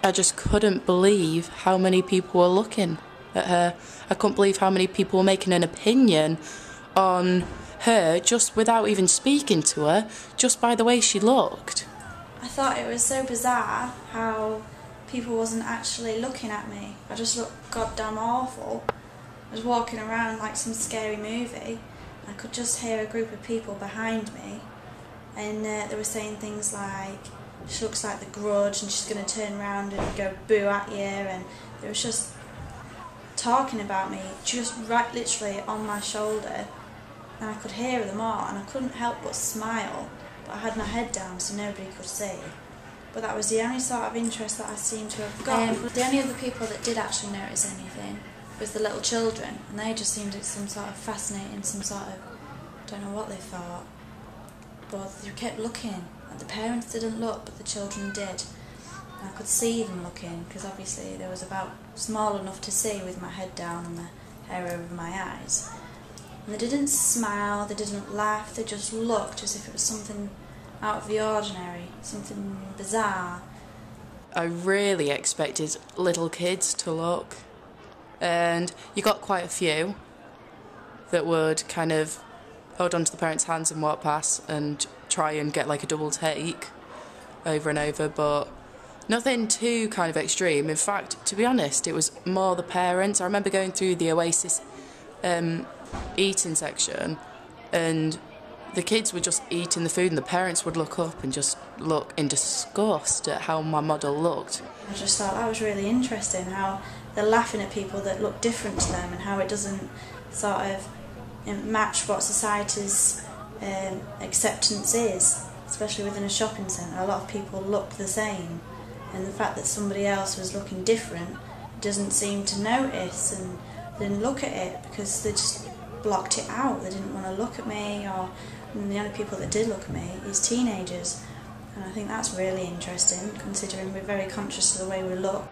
I just couldn't believe how many people were looking at her. I couldn't believe how many people were making an opinion on her just without even speaking to her, just by the way she looked. I thought it was so bizarre how people wasn't actually looking at me. I just looked goddamn awful. I was walking around like some scary movie. I could just hear a group of people behind me, and they were saying things like, she looks like the Grudge and she's going to turn around and go boo at you, and they was just talking about me just right literally on my shoulder, and I could hear them all and I couldn't help but smile, but I had my head down so nobody could see. But that was the only sort of interest that I seemed to have got. The only other people that did actually notice anything was the little children, and they just seemed some sort of fascinating, some sort of, I don't know what they thought, but they kept looking. And the parents didn't look, but the children did. And I could see them looking, because obviously there was about small enough to see with my head down and the hair over my eyes. And they didn't smile, they didn't laugh, they just looked as if it was something out of the ordinary, something bizarre. I really expected little kids to look, and you got quite a few that would kind of hold onto the parents' hands and walk past and try and get like a double take over and over, but nothing too kind of extreme. In fact, to be honest, it was more the parents. I remember going through the Oasis eating section, and the kids were just eating the food and the parents would look up and just look in disgust at how my model looked. I just thought that was really interesting, how they're laughing at people that look different to them and how it doesn't sort of match what society's acceptance is, especially within a shopping centre. A lot of people look the same, and the fact that somebody else was looking different doesn't seem to notice and didn't look at it because they just blocked it out. They didn't want to look at me, and the only people that did look at me is teenagers, and I think that's really interesting considering we're very conscious of the way we look.